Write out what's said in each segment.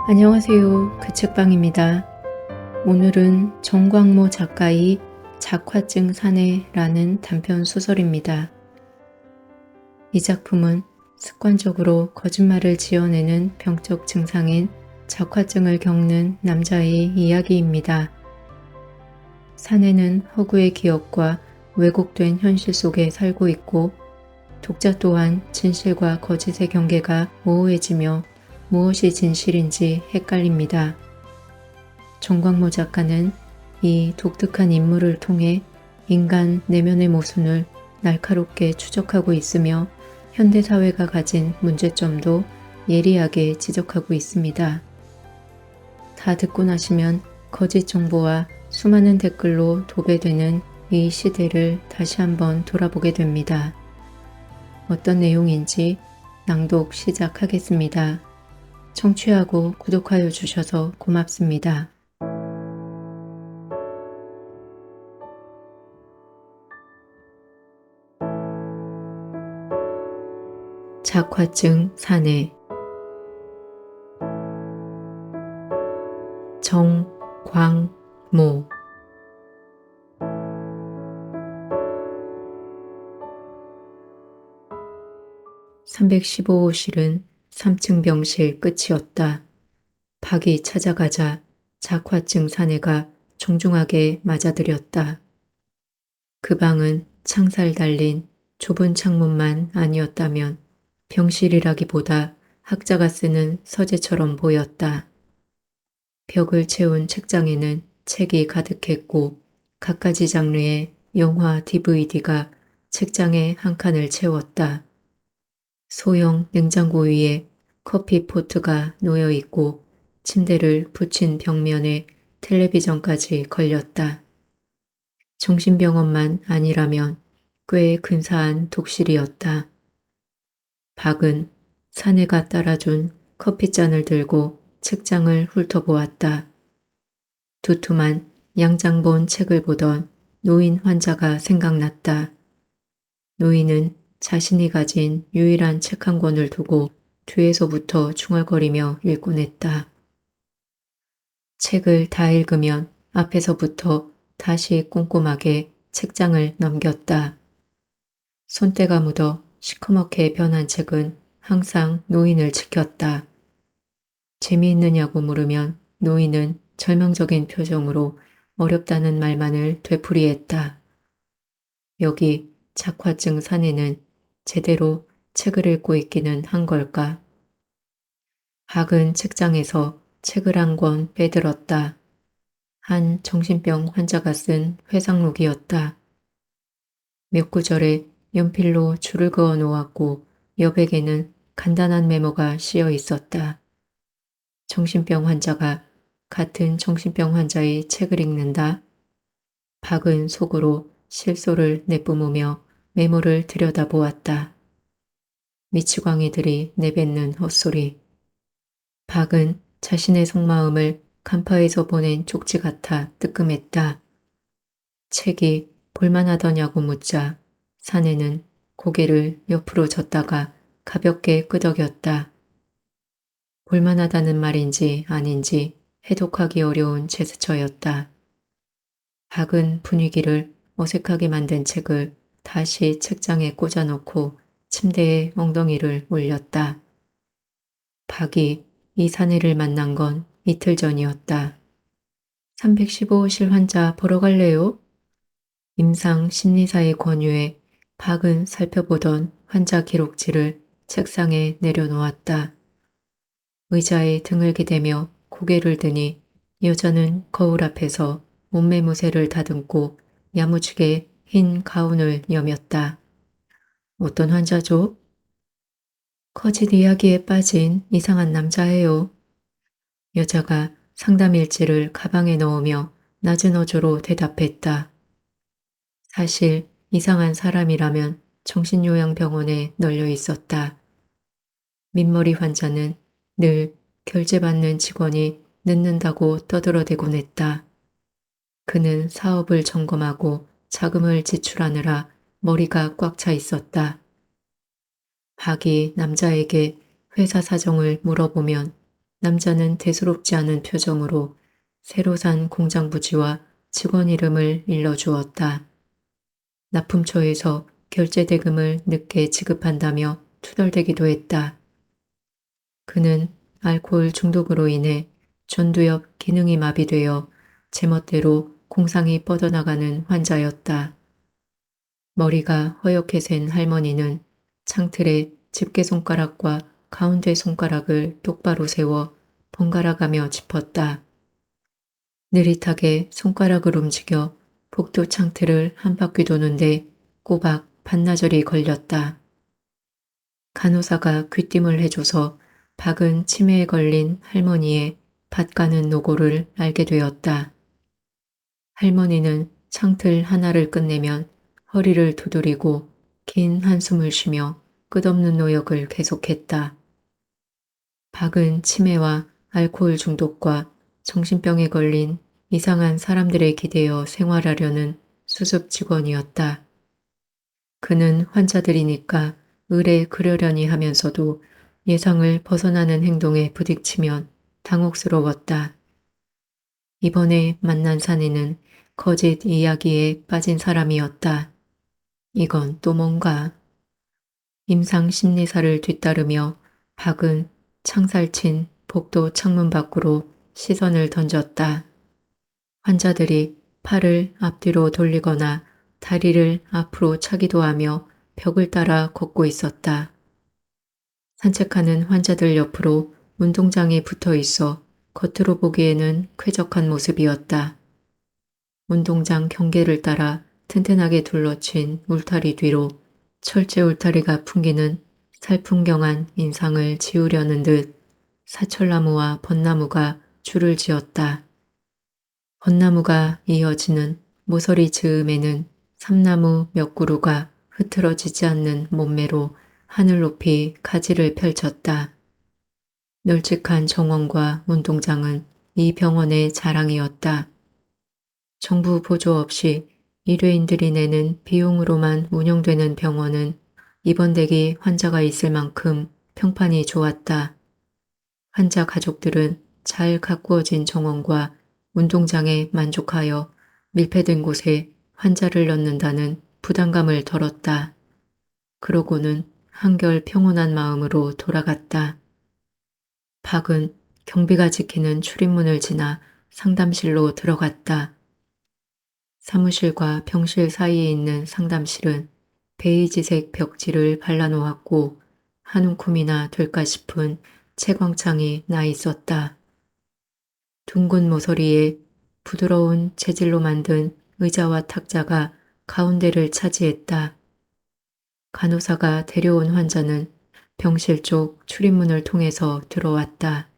안녕하세요. 그 책방입니다. 오늘은 정광모 작가의 작화증 사내라는 단편 소설입니다. 이 작품은 습관적으로 거짓말을 지어내는 병적 증상인 작화증을 겪는 남자의 이야기입니다. 사내는 허구의 기억과 왜곡된 현실 속에 살고 있고 독자 또한 진실과 거짓의 경계가 모호해지며 무엇이 진실인지 헷갈립니다. 정광모 작가는 이 독특한 인물을 통해 인간 내면의 모순을 날카롭게 추적하고 있으며 현대사회가 가진 문제점도 예리하게 지적하고 있습니다. 다 듣고 나시면 거짓 정보와 수많은 댓글로 도배되는 이 시대를 다시 한번 돌아보게 됩니다. 어떤 내용인지 낭독 시작하겠습니다. 청취하고 구독하여 주셔서 고맙습니다. 작화증 사내 정광모 315호실은 3층 병실 끝이었다. 박이 찾아가자 작화증 사내가 정중하게 맞아들였다. 그 방은 창살 달린 좁은 창문만 아니었다면 병실이라기보다 학자가 쓰는 서재처럼 보였다. 벽을 채운 책장에는 책이 가득했고 갖가지 장르의 영화 DVD가 책장의 한 칸을 채웠다. 소형 냉장고 위에 커피 포트가 놓여 있고 침대를 붙인 벽면에 텔레비전까지 걸렸다. 정신병원만 아니라면 꽤 근사한 독실이었다. 박은 사내가 따라준 커피잔을 들고 책장을 훑어보았다. 두툼한 양장본 책을 보던 노인 환자가 생각났다. 노인은 자신이 가진 유일한 책 한 권을 두고 뒤에서부터 중얼거리며 읽곤 했다. 책을 다 읽으면 앞에서부터 다시 꼼꼼하게 책장을 넘겼다. 손때가 묻어 시커멓게 변한 책은 항상 노인을 지켰다. 재미있느냐고 물으면 노인은 절망적인 표정으로 어렵다는 말만을 되풀이했다. 여기 작화증 사내는 제대로 책을 읽고 있기는 한 걸까? 박은 책장에서 책을 한 권 빼들었다. 한 정신병 환자가 쓴 회상록이었다. 몇 구절에 연필로 줄을 그어 놓았고 여백에는 간단한 메모가 씌어 있었다. 정신병 환자가 같은 정신병 환자의 책을 읽는다. 박은 속으로 실소를 내뿜으며 메모를 들여다보았다. 미치광이들이 내뱉는 헛소리. 박은 자신의 속마음을 간파해서 보낸 쪽지 같아 뜨끔했다. 책이 볼만하더냐고 묻자 사내는 고개를 옆으로 젓다가 가볍게 끄덕였다. 볼만하다는 말인지 아닌지 해독하기 어려운 제스처였다. 박은 분위기를 어색하게 만든 책을 다시 책장에 꽂아놓고 침대에 엉덩이를 올렸다. 박이 이 사내를 만난 건 이틀 전이었다. 315호실 환자 보러 갈래요? 임상 심리사의 권유에 박은 살펴보던 환자 기록지를 책상에 내려놓았다. 의자에 등을 기대며 고개를 드니 여자는 거울 앞에서 옷매무새를 다듬고 야무지게 흰 가운을 여몄다. 어떤 환자죠? 거짓 이야기에 빠진 이상한 남자예요. 여자가 상담 일지를 가방에 넣으며 낮은 어조로 대답했다. 사실 이상한 사람이라면 정신요양병원에 널려 있었다. 민머리 환자는 늘 결제받는 직원이 늦는다고 떠들어대곤 했다. 그는 사업을 점검하고 자금을 지출하느라 머리가 꽉 차 있었다. 박이 남자에게 회사 사정을 물어보면 남자는 대수롭지 않은 표정으로 새로 산 공장 부지와 직원 이름을 일러주었다. 납품처에서 결제 대금을 늦게 지급한다며 투덜대기도 했다. 그는 알코올 중독으로 인해 전두엽 기능이 마비되어 제멋대로 공상이 뻗어나가는 환자였다. 머리가 허옇게 센 할머니는 창틀에 집게손가락과 가운데 손가락을 똑바로 세워 번갈아가며 짚었다. 느릿하게 손가락을 움직여 복도 창틀을 한 바퀴 도는데 꼬박 반나절이 걸렸다. 간호사가 귀띔을 해줘서 박은 치매에 걸린 할머니의 밭 가는 노고를 알게 되었다. 할머니는 창틀 하나를 끝내면 허리를 두드리고 긴 한숨을 쉬며 끝없는 노역을 계속했다. 박은 치매와 알코올 중독과 정신병에 걸린 이상한 사람들에 기대어 생활하려는 수습 직원이었다. 그는 환자들이니까 의뢰 그러려니 하면서도 예상을 벗어나는 행동에 부딪히면 당혹스러웠다. 이번에 만난 사내는 거짓 이야기에 빠진 사람이었다. 이건 또 뭔가. 임상 심리사를 뒤따르며 박은 창살친 복도 창문 밖으로 시선을 던졌다. 환자들이 팔을 앞뒤로 돌리거나 다리를 앞으로 차기도 하며 벽을 따라 걷고 있었다. 산책하는 환자들 옆으로 운동장에 붙어 있어 겉으로 보기에는 쾌적한 모습이었다. 운동장 경계를 따라 튼튼하게 둘러친 울타리 뒤로 철제 울타리가 풍기는 살풍경한 인상을 지우려는 듯 사철나무와 벚나무가 줄을 지었다. 벚나무가 이어지는 모서리 즈음에는 삼나무 몇 그루가 흐트러지지 않는 몸매로 하늘 높이 가지를 펼쳤다. 널찍한 정원과 운동장은 이 병원의 자랑이었다. 정부 보조 없이 일회인들이 내는 비용으로만 운영되는 병원은 입원대기 환자가 있을 만큼 평판이 좋았다. 환자 가족들은 잘 가꾸어진 정원과 운동장에 만족하여 밀폐된 곳에 환자를 넣는다는 부담감을 덜었다. 그러고는 한결 평온한 마음으로 돌아갔다. 박은 경비가 지키는 출입문을 지나 상담실로 들어갔다. 사무실과 병실 사이에 있는 상담실은 베이지색 벽지를 발라놓았고 한 움큼이나 될까 싶은 채광창이 나 있었다. 둥근 모서리에 부드러운 재질로 만든 의자와 탁자가 가운데를 차지했다. 간호사가 데려온 환자는 병실 쪽 출입문을 통해서 들어왔다.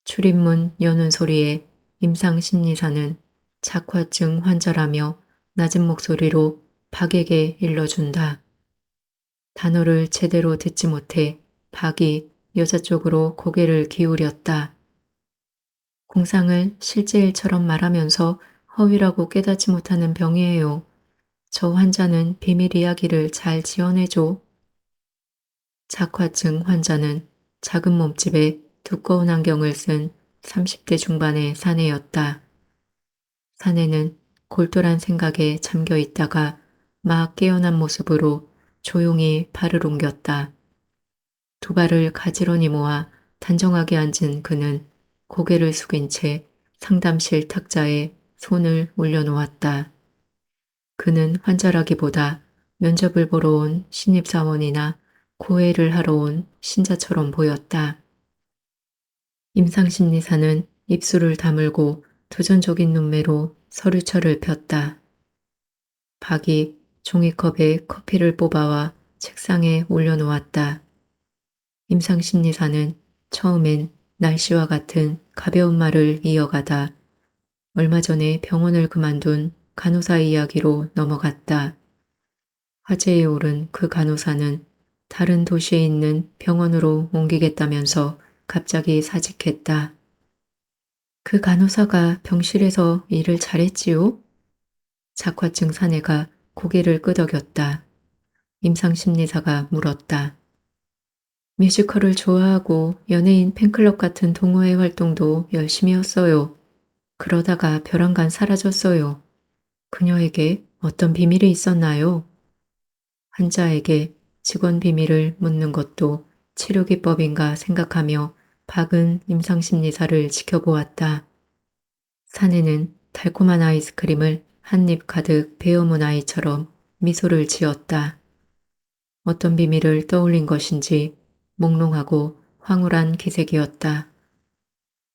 출입문 여는 소리에 임상심리사는 작화증 환자라며 낮은 목소리로 박에게 일러준다. 단어를 제대로 듣지 못해 박이 여자 쪽으로 고개를 기울였다. 공상을 실제 일처럼 말하면서 허위라고 깨닫지 못하는 병이에요. 저 환자는 비밀 이야기를 잘 지어내줘. 작화증 환자는 작은 몸집에 두꺼운 안경을 쓴 30대 중반의 사내였다. 사내는 골똘한 생각에 잠겨 있다가 막 깨어난 모습으로 조용히 발을 옮겼다. 두 발을 가지런히 모아 단정하게 앉은 그는 고개를 숙인 채 상담실 탁자에 손을 올려놓았다. 그는 환자라기보다 면접을 보러 온 신입사원이나 고해를 하러 온 신자처럼 보였다. 임상심리사는 입술을 다물고 도전적인 눈매로 서류철을 폈다. 박이 종이컵에 커피를 뽑아와 책상에 올려놓았다. 임상심리사는 처음엔 날씨와 같은 가벼운 말을 이어가다 얼마 전에 병원을 그만둔 간호사 이야기로 넘어갔다. 화제에 오른 그 간호사는 다른 도시에 있는 병원으로 옮기겠다면서 갑자기 사직했다. 그 간호사가 병실에서 일을 잘했지요? 작화증 사내가 고개를 끄덕였다. 임상심리사가 물었다. 뮤지컬을 좋아하고 연예인 팬클럽 같은 동호회 활동도 열심히 했어요. 그러다가 벼랑간 사라졌어요. 그녀에게 어떤 비밀이 있었나요? 환자에게 직원 비밀을 묻는 것도 치료기법인가 생각하며 박은 임상심리사를 지켜보았다. 사내는 달콤한 아이스크림을 한 입 가득 베어문 아이처럼 미소를 지었다. 어떤 비밀을 떠올린 것인지 몽롱하고 황홀한 기색이었다.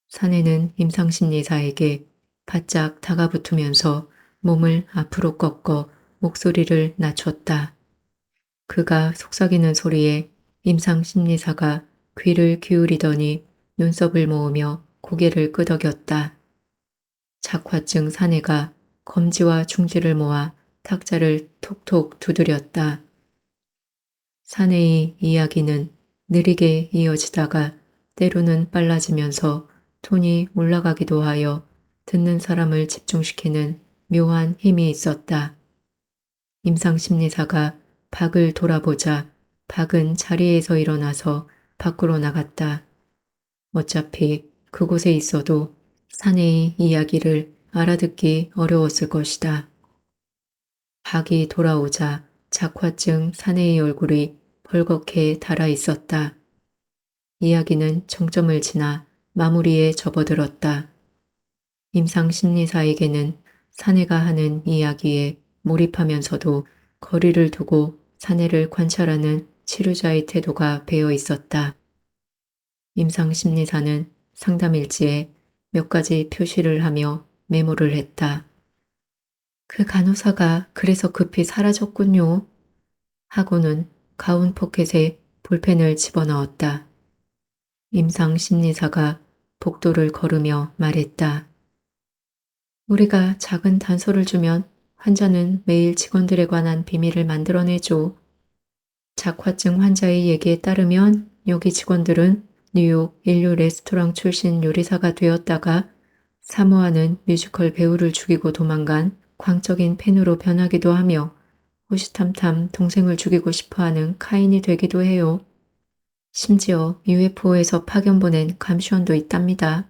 사내는 임상심리사에게 바짝 다가붙으면서 몸을 앞으로 꺾어 목소리를 낮췄다. 그가 속삭이는 소리에 임상심리사가 귀를 기울이더니 눈썹을 모으며 고개를 끄덕였다. 작화증 사내가 검지와 중지를 모아 탁자를 톡톡 두드렸다. 사내의 이야기는 느리게 이어지다가 때로는 빨라지면서 톤이 올라가기도 하여 듣는 사람을 집중시키는 묘한 힘이 있었다. 임상심리사가 박을 돌아보자 박은 자리에서 일어나서 밖으로 나갔다. 어차피 그곳에 있어도 사내의 이야기를 알아듣기 어려웠을 것이다. 박이 돌아오자 작화증 사내의 얼굴이 벌겋게 달아 있었다. 이야기는 정점을 지나 마무리에 접어들었다. 임상심리사에게는 사내가 하는 이야기에 몰입하면서도 거리를 두고 사내를 관찰하는 치료자의 태도가 배어 있었다. 임상심리사는 상담일지에 몇 가지 표시를 하며 메모를 했다. 그 간호사가 그래서 급히 사라졌군요. 하고는 가운 포켓에 볼펜을 집어넣었다. 임상심리사가 복도를 걸으며 말했다. 우리가 작은 단서를 주면 환자는 매일 직원들에 관한 비밀을 만들어내죠. 작화증 환자의 얘기에 따르면 여기 직원들은 뉴욕 인류 레스토랑 출신 요리사가 되었다가 사모하는 뮤지컬 배우를 죽이고 도망간 광적인 팬으로 변하기도 하며 호시탐탐 동생을 죽이고 싶어하는 카인이 되기도 해요. 심지어 UFO에서 파견 보낸 감시원도 있답니다.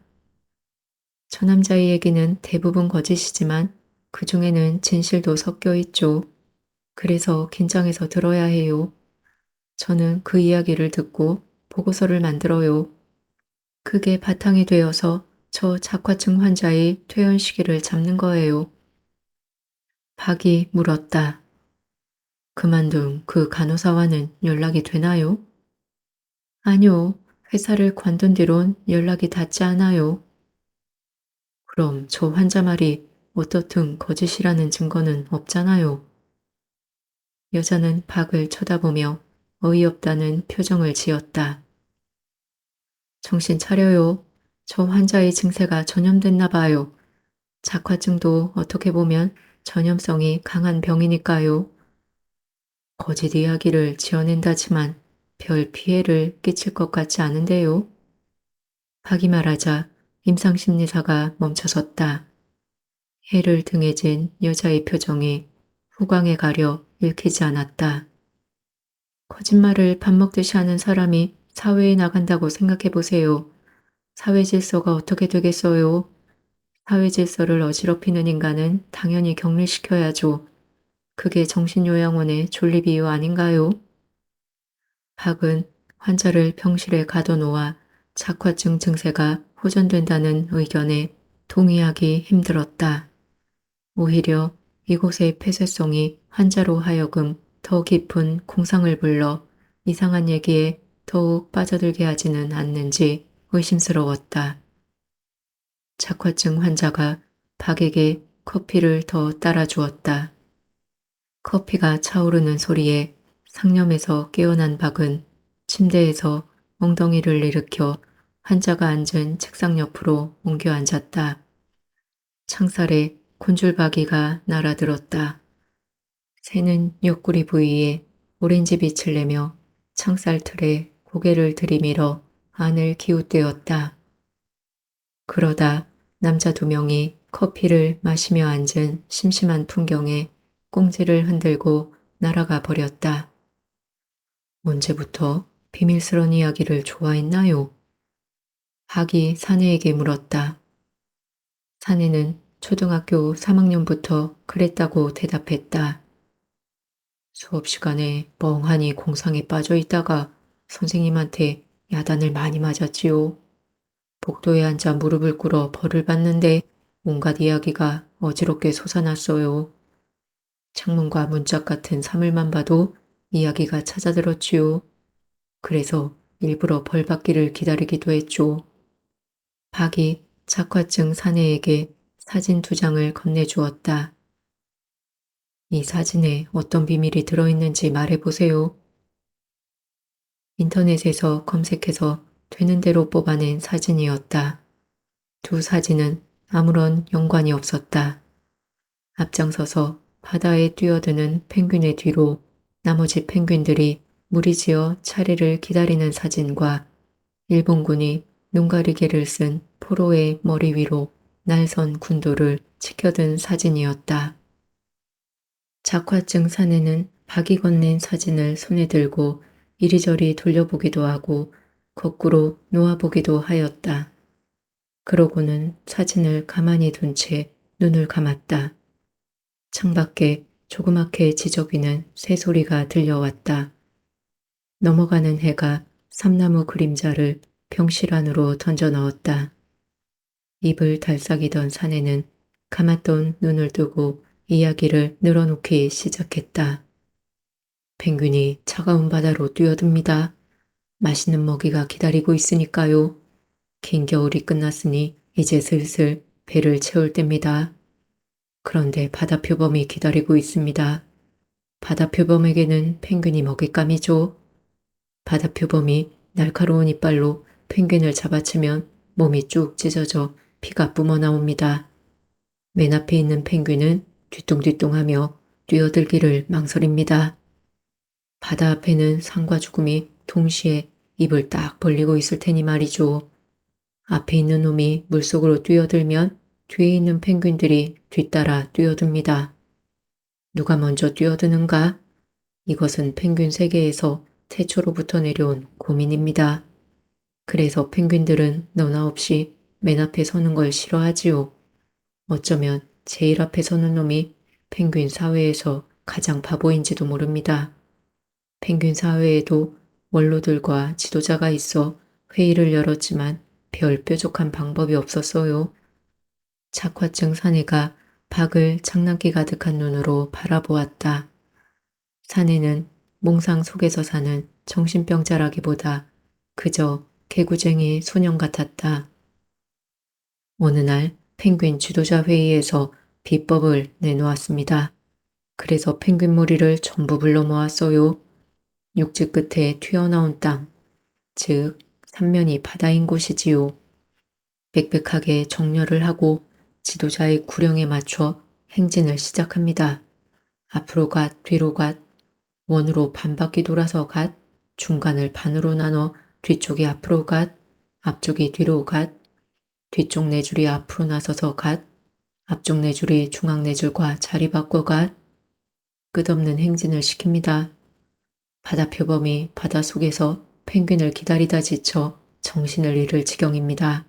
저 남자의 얘기는 대부분 거짓이지만 그 중에는 진실도 섞여 있죠. 그래서 긴장해서 들어야 해요. 저는 그 이야기를 듣고 보고서를 만들어요. 그게 바탕이 되어서 저 작화증 환자의 퇴원 시기를 잡는 거예요. 박이 물었다. 그만둔 그 간호사와는 연락이 되나요? 아니요. 회사를 관둔 뒤론 연락이 닿지 않아요. 그럼 저 환자 말이 어떻든 거짓이라는 증거는 없잖아요. 여자는 박을 쳐다보며 어이없다는 표정을 지었다. 정신 차려요. 저 환자의 증세가 전염됐나 봐요. 작화증도 어떻게 보면 전염성이 강한 병이니까요. 거짓 이야기를 지어낸다지만 별 피해를 끼칠 것 같지 않은데요. 박이 말하자 임상심리사가 멈춰섰다. 해를 등에 진 여자의 표정이 후광에 가려 읽히지 않았다. 거짓말을 밥 먹듯이 하는 사람이 사회에 나간다고 생각해 보세요. 사회 질서가 어떻게 되겠어요? 사회 질서를 어지럽히는 인간은 당연히 격리시켜야죠. 그게 정신요양원의 존립 이유 아닌가요? 박은 환자를 병실에 가둬놓아 작화증 증세가 호전된다는 의견에 동의하기 힘들었다. 오히려 이곳의 폐쇄성이 환자로 하여금 더 깊은 공상을 불러 이상한 얘기에 더욱 빠져들게 하지는 않는지 의심스러웠다. 작화증 환자가 박에게 커피를 더 따라주었다. 커피가 차오르는 소리에 상념에서 깨어난 박은 침대에서 엉덩이를 일으켜 환자가 앉은 책상 옆으로 옮겨 앉았다. 창살에 곤줄박이가 날아들었다. 새는 옆구리 부위에 오렌지 빛을 내며 창살 틀에 고개를 들이밀어 안을 기웃대었다. 그러다 남자 두 명이 커피를 마시며 앉은 심심한 풍경에 꽁지를 흔들고 날아가 버렸다. 언제부터 비밀스러운 이야기를 좋아했나요? 박이 사내에게 물었다. 사내는 초등학교 3학년부터 그랬다고 대답했다. 수업 시간에 멍하니 공상에 빠져 있다가 선생님한테 야단을 많이 맞았지요. 복도에 앉아 무릎을 꿇어 벌을 받는데 온갖 이야기가 어지럽게 솟아났어요. 창문과 문짝 같은 사물만 봐도 이야기가 찾아들었지요. 그래서 일부러 벌 받기를 기다리기도 했죠. 박이 착화증 사내에게 사진 2장을 건네주었다. 이 사진에 어떤 비밀이 들어있는지 말해보세요. 인터넷에서 검색해서 되는 대로 뽑아낸 사진이었다. 두 사진은 아무런 연관이 없었다. 앞장서서 바다에 뛰어드는 펭귄의 뒤로 나머지 펭귄들이 무리지어 차례를 기다리는 사진과 일본군이 눈가리개를 쓴 포로의 머리 위로 날선 군도를 치켜든 사진이었다. 작화증 사내는 박이 건넨 사진을 손에 들고 이리저리 돌려보기도 하고 거꾸로 놓아보기도 하였다. 그러고는 사진을 가만히 둔 채 눈을 감았다. 창밖에 조그맣게 지저귀는 새소리가 들려왔다. 넘어가는 해가 삼나무 그림자를 병실 안으로 던져 넣었다. 입을 달싹이던 사내는 감았던 눈을 뜨고 이야기를 늘어놓기 시작했다. 펭귄이 차가운 바다로 뛰어듭니다. 맛있는 먹이가 기다리고 있으니까요. 긴 겨울이 끝났으니 이제 슬슬 배를 채울 때입니다. 그런데 바다표범이 기다리고 있습니다. 바다표범에게는 펭귄이 먹잇감이죠. 바다표범이 날카로운 이빨로 펭귄을 잡아채면 몸이 쭉 찢어져 피가 뿜어나옵니다. 맨 앞에 있는 펭귄은 뒤뚱뒤뚱하며 뛰어들기를 망설입니다. 바다 앞에는 삶과 죽음이 동시에 입을 딱 벌리고 있을 테니 말이죠. 앞에 있는 놈이 물속으로 뛰어들면 뒤에 있는 펭귄들이 뒤따라 뛰어듭니다. 누가 먼저 뛰어드는가? 이것은 펭귄 세계에서 태초로부터 내려온 고민입니다. 그래서 펭귄들은 너나 없이 맨 앞에 서는 걸 싫어하지요. 어쩌면 제일 앞에 서는 놈이 펭귄 사회에서 가장 바보인지도 모릅니다. 펭귄 사회에도 원로들과 지도자가 있어 회의를 열었지만 별 뾰족한 방법이 없었어요. 착화증 사내가 박을 장난기 가득한 눈으로 바라보았다. 사내는 몽상 속에서 사는 정신병자라기보다 그저 개구쟁이 소년 같았다. 어느 날 펭귄 지도자 회의에서 비법을 내놓았습니다. 그래서 펭귄 무리를 전부 불러 모았어요. 육지 끝에 튀어나온 땅, 즉 삼면이 바다인 곳이지요. 빽빽하게 정렬을 하고 지도자의 구령에 맞춰 행진을 시작합니다. 앞으로 갓, 뒤로 갓, 원으로 반바퀴 돌아서 갓, 중간을 반으로 나눠 뒤쪽이 앞으로 갓, 앞쪽이 뒤로 갓, 뒤쪽 네 줄이 앞으로 나서서 갓, 앞쪽 네 줄이 중앙 네 줄과 자리 바꿔 갓, 끝없는 행진을 시킵니다. 바다표범이 바닷속에서 펭귄을 기다리다 지쳐 정신을 잃을 지경입니다.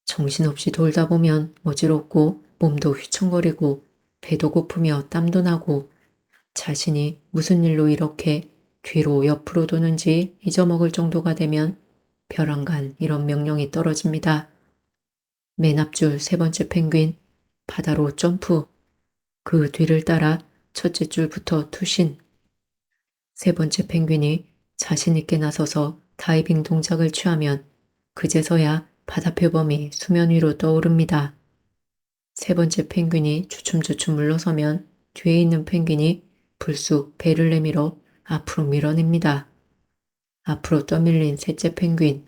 정신없이 돌다 보면 어지럽고 몸도 휘청거리고 배도 고프며 땀도 나고 자신이 무슨 일로 이렇게 뒤로 옆으로 도는지 잊어먹을 정도가 되면 벼랑간 이런 명령이 떨어집니다. 맨 앞줄 세 번째 펭귄, 바다로 점프. 그 뒤를 따라 첫째 줄부터 투신. 세 번째 펭귄이 자신 있게 나서서 다이빙 동작을 취하면 그제서야 바다표범이 수면 위로 떠오릅니다. 세 번째 펭귄이 주춤주춤 물러서면 뒤에 있는 펭귄이 불쑥 배를 내밀어 앞으로 밀어냅니다. 앞으로 떠밀린 셋째 펭귄,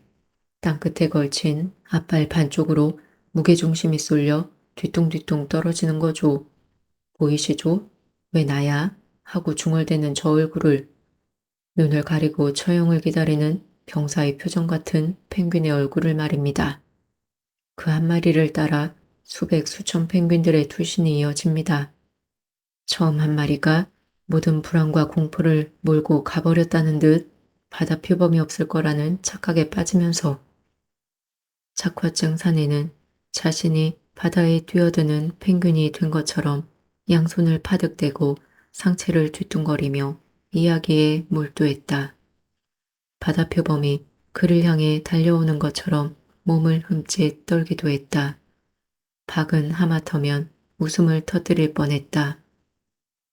땅끝에 걸친 앞발 반쪽으로 무게중심이 쏠려 뒤뚱뒤뚱 떨어지는 거죠. 보이시죠? 왜 나야? 하고 중얼대는 저 얼굴을, 눈을 가리고 처형을 기다리는 병사의 표정 같은 펭귄의 얼굴을 말입니다. 그 한 마리를 따라 수백 수천 펭귄들의 투신이 이어집니다. 처음 한 마리가 모든 불안과 공포를 몰고 가버렸다는 듯 바다 표범이 없을 거라는 착각에 빠지면서 착화증 사내는 자신이 바다에 뛰어드는 펭귄이 된 것처럼 양손을 파득대고 상체를 뒤뚱거리며 이야기에 몰두했다. 바다 표범이 그를 향해 달려오는 것처럼 몸을 흠칫 떨기도 했다. 박은 하마터면 웃음을 터뜨릴 뻔했다.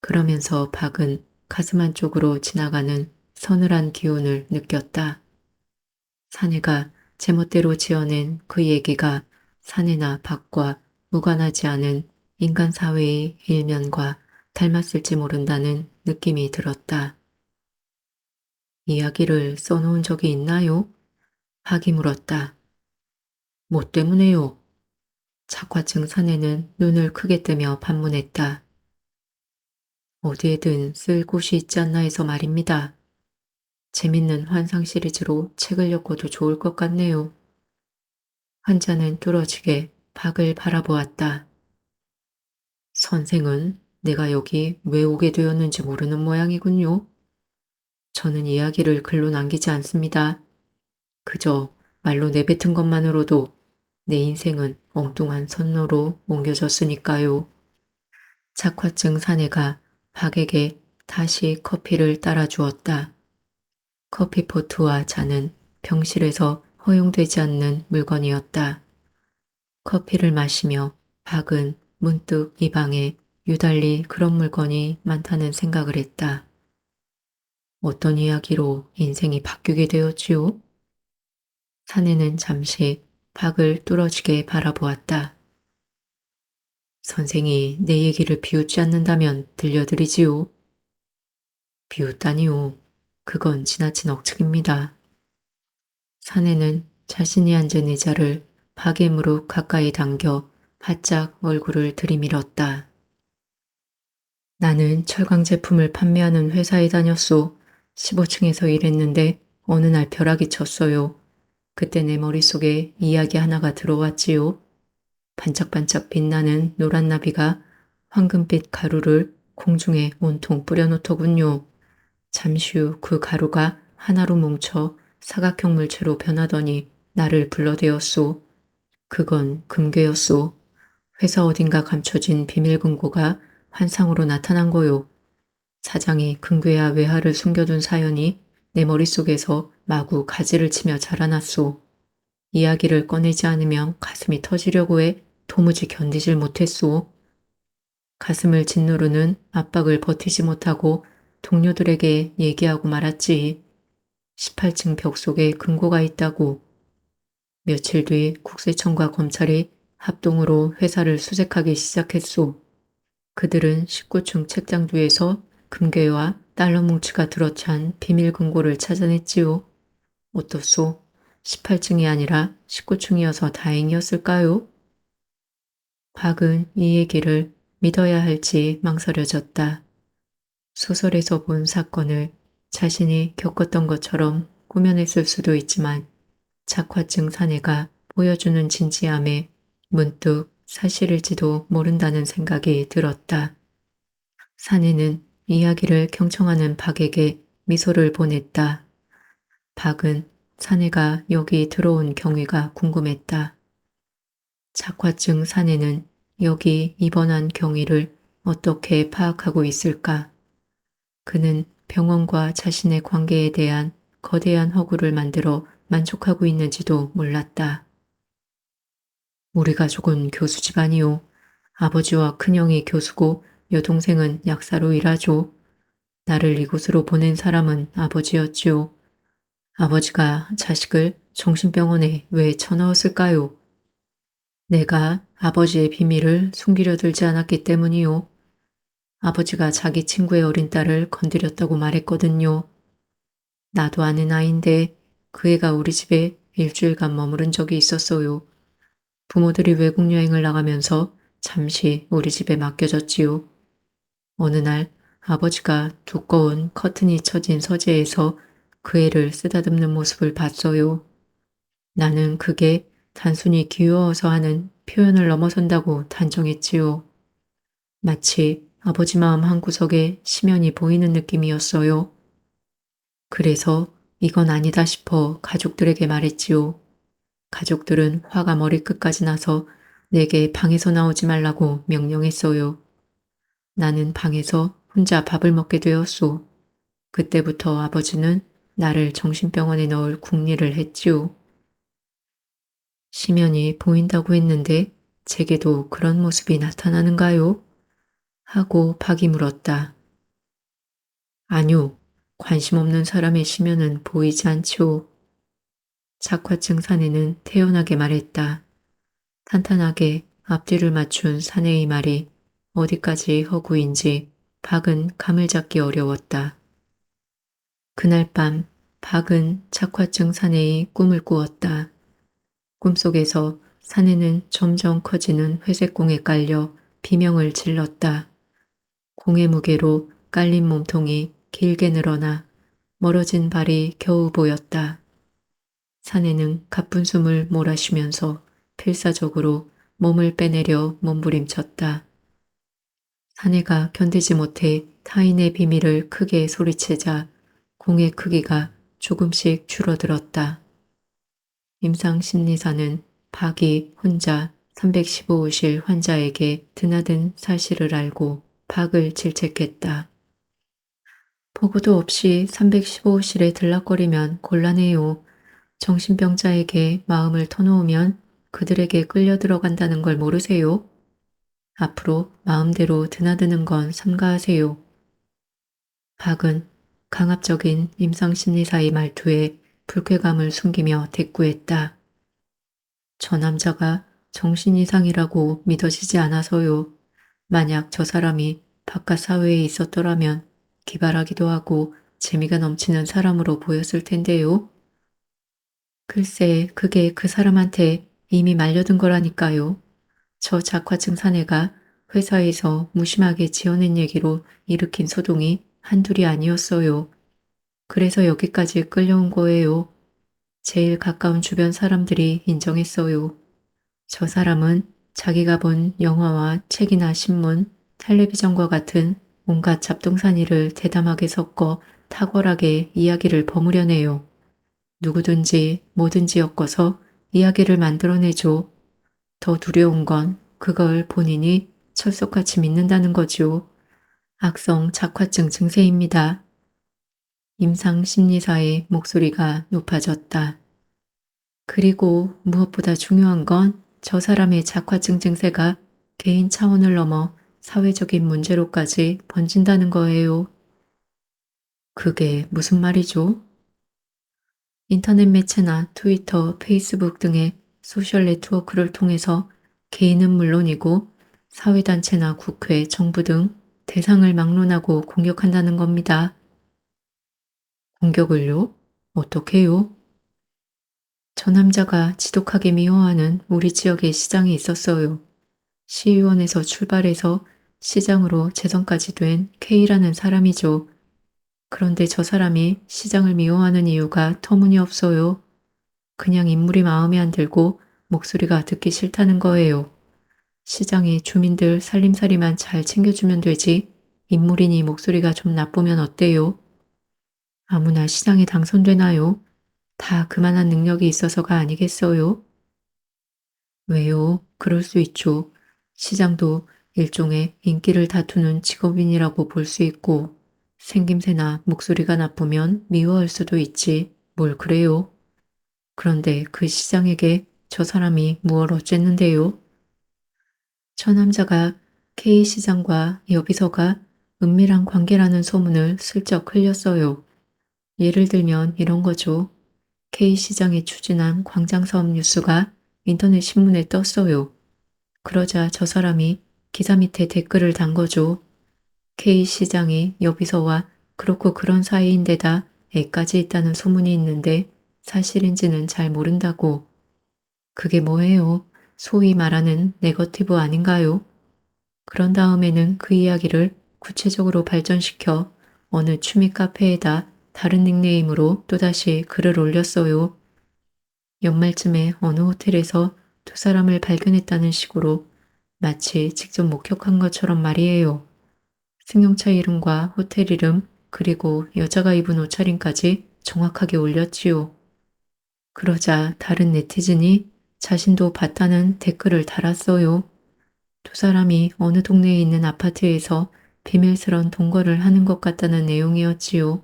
그러면서 박은 가슴 안쪽으로 지나가는 서늘한 기운을 느꼈다. 사내가 제멋대로 지어낸 그 얘기가 사내나 박과 무관하지 않은 인간 사회의 일면과 닮았을지 모른다는 느낌이 들었다. 이야기를 써놓은 적이 있나요? 박이 물었다. 뭐 때문에요? 착화증 사내는 눈을 크게 뜨며 반문했다. 어디에든 쓸 곳이 있지 않나 해서 말입니다. 재밌는 환상 시리즈로 책을 엮어도 좋을 것 같네요. 환자는 뚫어지게 박을 바라보았다. 선생은 내가 여기 왜 오게 되었는지 모르는 모양이군요. 저는 이야기를 글로 남기지 않습니다. 그저 말로 내뱉은 것만으로도 내 인생은 엉뚱한 선로로 옮겨졌으니까요. 착화증 사내가 박에게 다시 커피를 따라주었다. 커피포트와 잔은 병실에서 허용되지 않는 물건이었다. 커피를 마시며 박은 문득 이 방에 유달리 그런 물건이 많다는 생각을 했다. 어떤 이야기로 인생이 바뀌게 되었지요? 사내는 잠시 박을 뚫어지게 바라보았다. 선생이 내 얘기를 비웃지 않는다면 들려드리지요. 비웃다니요. 그건 지나친 억측입니다. 사내는 자신이 앉은 의자를 박의 무릎 가까이 당겨 바짝 얼굴을 들이밀었다. 나는 철강 제품을 판매하는 회사에 다녔소. 15층에서 일했는데 어느 날 벼락이 쳤어요. 그때 내 머릿속에 이야기 하나가 들어왔지요. 반짝반짝 빛나는 노란 나비가 황금빛 가루를 공중에 온통 뿌려놓더군요. 잠시 후 그 가루가 하나로 뭉쳐 사각형 물체로 변하더니 나를 불러대었소. 그건 금괴였소. 회사 어딘가 감춰진 비밀 금고가 환상으로 나타난 거요. 사장이 금괴와 외화를 숨겨둔 사연이 내 머릿속에서 마구 가지를 치며 자라났소. 이야기를 꺼내지 않으면 가슴이 터지려고 해 도무지 견디질 못했소. 가슴을 짓누르는 압박을 버티지 못하고 동료들에게 얘기하고 말았지. 18층 벽 속에 금고가 있다고. 며칠 뒤 국세청과 검찰이 합동으로 회사를 수색하기 시작했소. 그들은 19층 책장 뒤에서 금괴와 달러 뭉치가 들어찬 비밀 금고를 찾아냈지요. 어떻소? 18층이 아니라 19층이어서 다행이었을까요? 박은 이 얘기를 믿어야 할지 망설여졌다. 소설에서 본 사건을 자신이 겪었던 것처럼 꾸며냈을 수도 있지만 착화증 사내가 보여주는 진지함에 문득 사실일지도 모른다는 생각이 들었다. 사내는 이야기를 경청하는 박에게 미소를 보냈다. 박은 사내가 여기 들어온 경위가 궁금했다. 착화증 사내는 여기 입원한 경위를 어떻게 파악하고 있을까? 그는 병원과 자신의 관계에 대한 거대한 허구를 만들어 만족하고 있는지도 몰랐다. 우리 가족은 교수 집안이요. 아버지와 큰형이 교수고 여동생은 약사로 일하죠. 나를 이곳으로 보낸 사람은 아버지였지요. 아버지가 자식을 정신병원에 왜 쳐넣었을까요? 내가 아버지의 비밀을 숨기려 들지 않았기 때문이요. 아버지가 자기 친구의 어린 딸을 건드렸다고 말했거든요. 나도 아는 아이인데 그 애가 우리 집에 일주일간 머무른 적이 있었어요. 부모들이 외국 여행을 나가면서 잠시 우리 집에 맡겨졌지요. 어느 날 아버지가 두꺼운 커튼이 쳐진 서재에서 그 애를 쓰다듬는 모습을 봤어요. 나는 그게 단순히 귀여워서 하는 표현을 넘어선다고 단정했지요. 마치 아버지 마음 한구석에 심연이 보이는 느낌이었어요. 그래서 이건 아니다 싶어 가족들에게 말했지요. 가족들은 화가 머리끝까지 나서 내게 방에서 나오지 말라고 명령했어요. 나는 방에서 혼자 밥을 먹게 되었소. 그때부터 아버지는 나를 정신병원에 넣을 궁리를 했지요. 심연이 보인다고 했는데 제게도 그런 모습이 나타나는가요? 하고 박이 물었다. 아뇨, 관심 없는 사람의 심연은 보이지 않지요. 착화증 사내는 태연하게 말했다. 탄탄하게 앞뒤를 맞춘 사내의 말이 어디까지 허구인지 박은 감을 잡기 어려웠다. 그날 밤 박은 착화증 사내의 꿈을 꾸었다. 꿈속에서 사내는 점점 커지는 회색 공에 깔려 비명을 질렀다. 공의 무게로 깔린 몸통이 길게 늘어나 멀어진 발이 겨우 보였다. 사내는 가쁜 숨을 몰아쉬면서 필사적으로 몸을 빼내려 몸부림쳤다. 사내가 견디지 못해 타인의 비밀을 크게 소리치자 공의 크기가 조금씩 줄어들었다. 임상심리사는 박이 혼자 315호실 환자에게 드나든 사실을 알고 박을 질책했다. 보고도 없이 315호실에 들락거리면 곤란해요. 정신병자에게 마음을 터놓으면 그들에게 끌려 들어간다는 걸 모르세요? 앞으로 마음대로 드나드는 건 삼가하세요. 박은 강압적인 임상심리사의 말투에 불쾌감을 숨기며 대꾸했다. 저 남자가 정신 이상이라고 믿어지지 않아서요. 만약 저 사람이 바깥 사회에 있었더라면 기발하기도 하고 재미가 넘치는 사람으로 보였을 텐데요. 글쎄, 그게 그 사람한테 이미 말려든 거라니까요. 저 작화증 사내가 회사에서 무심하게 지어낸 얘기로 일으킨 소동이 한둘이 아니었어요. 그래서 여기까지 끌려온 거예요. 제일 가까운 주변 사람들이 인정했어요. 저 사람은 자기가 본 영화와 책이나 신문, 텔레비전과 같은 온갖 잡동사니를 대담하게 섞어 탁월하게 이야기를 버무려내요. 누구든지 뭐든지 엮어서 이야기를 만들어내죠. 더 두려운 건 그걸 본인이 철석같이 믿는다는 거죠. 악성 작화증 증세입니다. 임상심리사의 목소리가 높아졌다. 그리고 무엇보다 중요한 건 저 사람의 작화증 증세가 개인 차원을 넘어 사회적인 문제로까지 번진다는 거예요. 그게 무슨 말이죠? 인터넷 매체나 트위터, 페이스북 등의 소셜 네트워크를 통해서 개인은 물론이고 사회단체나 국회, 정부 등 대상을 막론하고 공격한다는 겁니다. 공격을요? 어떻게요? 저 남자가 지독하게 미워하는 우리 지역의 시장이 있었어요. 시의원에서 출발해서 시장으로 재선까지 된 K라는 사람이죠. 그런데 저 사람이 시장을 미워하는 이유가 터무니없어요. 그냥 인물이 마음에 안 들고 목소리가 듣기 싫다는 거예요. 시장이 주민들 살림살이만 잘 챙겨주면 되지 인물이니 목소리가 좀 나쁘면 어때요? 아무나 시장에 당선되나요? 다 그만한 능력이 있어서가 아니겠어요? 왜요? 그럴 수 있죠. 시장도 일종의 인기를 다투는 직업인이라고 볼 수 있고 생김새나 목소리가 나쁘면 미워할 수도 있지. 뭘 그래요? 그런데 그 시장에게 저 사람이 무얼 어쨌는데요? 저 남자가 K시장과 여비서가 은밀한 관계라는 소문을 슬쩍 흘렸어요. 예를 들면 이런 거죠. K시장이 추진한 광장사업 뉴스가 인터넷 신문에 떴어요. 그러자 저 사람이 기사 밑에 댓글을 단 거죠. K시장이 여비서와 그렇고 그런 사이인데다 애까지 있다는 소문이 있는데 사실인지는 잘 모른다고. 그게 뭐예요? 소위 말하는 네거티브 아닌가요? 그런 다음에는 그 이야기를 구체적으로 발전시켜 어느 취미 카페에다 다른 닉네임으로 또다시 글을 올렸어요. 연말쯤에 어느 호텔에서 두 사람을 발견했다는 식으로 마치 직접 목격한 것처럼 말이에요. 승용차 이름과 호텔 이름 그리고 여자가 입은 옷차림까지 정확하게 올렸지요. 그러자 다른 네티즌이 자신도 봤다는 댓글을 달았어요. 두 사람이 어느 동네에 있는 아파트에서 비밀스런 동거를 하는 것 같다는 내용이었지요.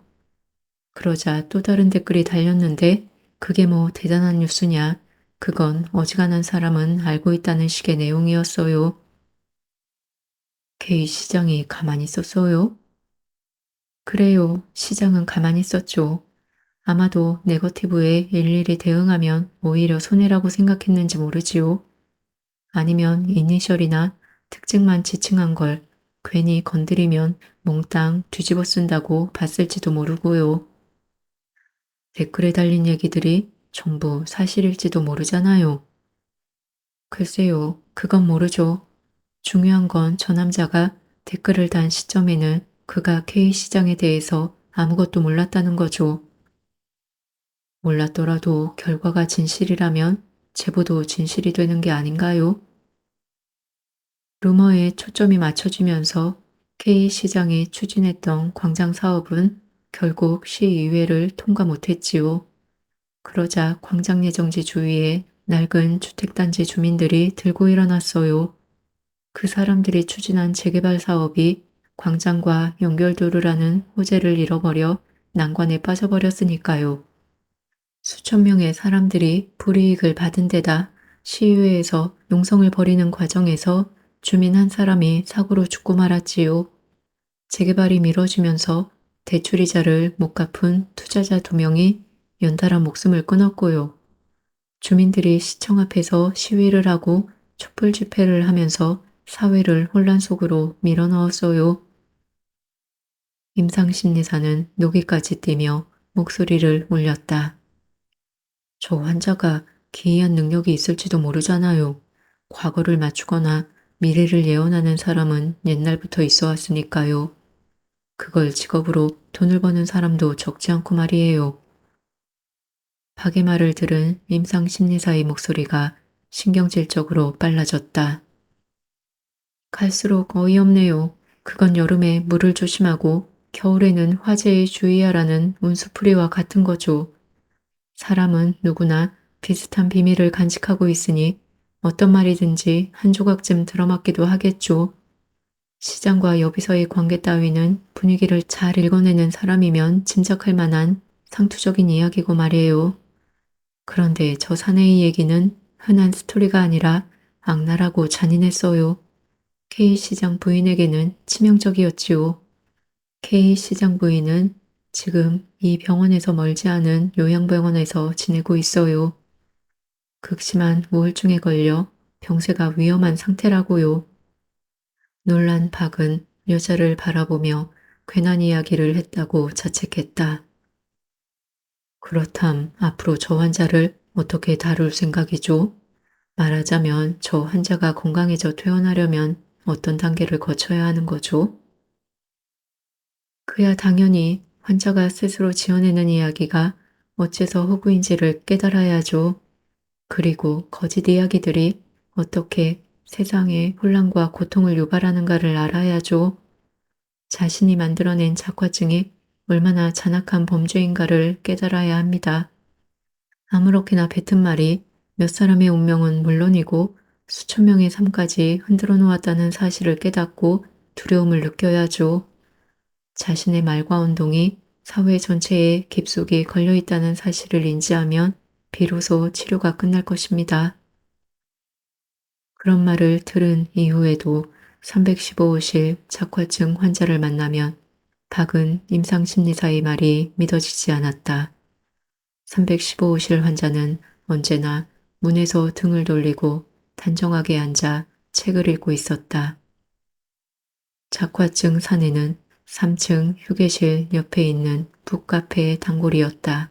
그러자 또 다른 댓글이 달렸는데 그게 뭐 대단한 뉴스냐. 그건 어지간한 사람은 알고 있다는 식의 내용이었어요. K 시장이 가만히 있었어요? 그래요. 시장은 가만히 있었죠. 아마도 네거티브에 일일이 대응하면 오히려 손해라고 생각했는지 모르지요. 아니면 이니셜이나 특징만 지칭한 걸 괜히 건드리면 몽땅 뒤집어 쓴다고 봤을지도 모르고요. 댓글에 달린 얘기들이 전부 사실일지도 모르잖아요. 글쎄요, 그건 모르죠. 중요한 건 저 남자가 댓글을 단 시점에는 그가 K시장에 대해서 아무것도 몰랐다는 거죠. 몰랐더라도 결과가 진실이라면 제보도 진실이 되는 게 아닌가요? 루머에 초점이 맞춰지면서 K시장이 추진했던 광장 사업은 결국 시의회를 통과 못했지요. 그러자 광장 예정지 주위에 낡은 주택단지 주민들이 들고 일어났어요. 그 사람들이 추진한 재개발 사업이 광장과 연결도로라는 호재를 잃어버려 난관에 빠져버렸으니까요. 수천 명의 사람들이 불이익을 받은 데다 시의회에서 농성을 벌이는 과정에서 주민 한 사람이 사고로 죽고 말았지요. 재개발이 미뤄지면서 대출이자를 못 갚은 투자자 2명이 연달아 목숨을 끊었고요. 주민들이 시청 앞에서 시위를 하고 촛불 집회를 하면서 사회를 혼란 속으로 밀어넣었어요. 임상심리사는 녹이까지 뛰며 목소리를 올렸다. 저 환자가 기이한 능력이 있을지도 모르잖아요. 과거를 맞추거나 미래를 예언하는 사람은 옛날부터 있어 왔으니까요. 그걸 직업으로 돈을 버는 사람도 적지 않고 말이에요. 박의 말을 들은 임상심리사의 목소리가 신경질적으로 빨라졌다. 갈수록 어이없네요. 그건 여름에 물을 조심하고 겨울에는 화재에 주의하라는 운수풀이와 같은 거죠. 사람은 누구나 비슷한 비밀을 간직하고 있으니 어떤 말이든지 한 조각쯤 들어맞기도 하겠죠. 시장과 여비서의 관계 따위는 분위기를 잘 읽어내는 사람이면 짐작할 만한 상투적인 이야기고 말이에요. 그런데 저 사내의 얘기는 흔한 스토리가 아니라 악랄하고 잔인했어요. K 시장 부인에게는 치명적이었지요. K 시장 부인은 지금 이 병원에서 멀지 않은 요양병원에서 지내고 있어요. 극심한 우울증에 걸려 병세가 위험한 상태라고요. 놀란 박은 여자를 바라보며 괜한 이야기를 했다고 자책했다. 그렇담 앞으로 저 환자를 어떻게 다룰 생각이죠? 말하자면 저 환자가 건강해져 퇴원하려면 어떤 단계를 거쳐야 하는 거죠? 그야 당연히 환자가 스스로 지어내는 이야기가 어째서 허구인지를 깨달아야죠. 그리고 거짓 이야기들이 어떻게 세상에 혼란과 고통을 유발하는가를 알아야죠. 자신이 만들어낸 zak화증이 얼마나 잔악한 범죄인가를 깨달아야 합니다. 아무렇게나 뱉은 말이 몇 사람의 운명은 물론이고 수천 명의 삶까지 흔들어 놓았다는 사실을 깨닫고 두려움을 느껴야죠. 자신의 말과 운동이 사회 전체에 깊숙이 걸려 있다는 사실을 인지하면 비로소 치료가 끝날 것입니다. 그런 말을 들은 이후에도 315호실 zak화증 환자를 만나면 박은 임상심리사의 말이 믿어지지 않았다. 315호실 환자는 언제나 문에서 등을 돌리고 단정하게 앉아 책을 읽고 있었다. zak화증 사내는 3층 휴게실 옆에 있는 북카페의 단골이었다.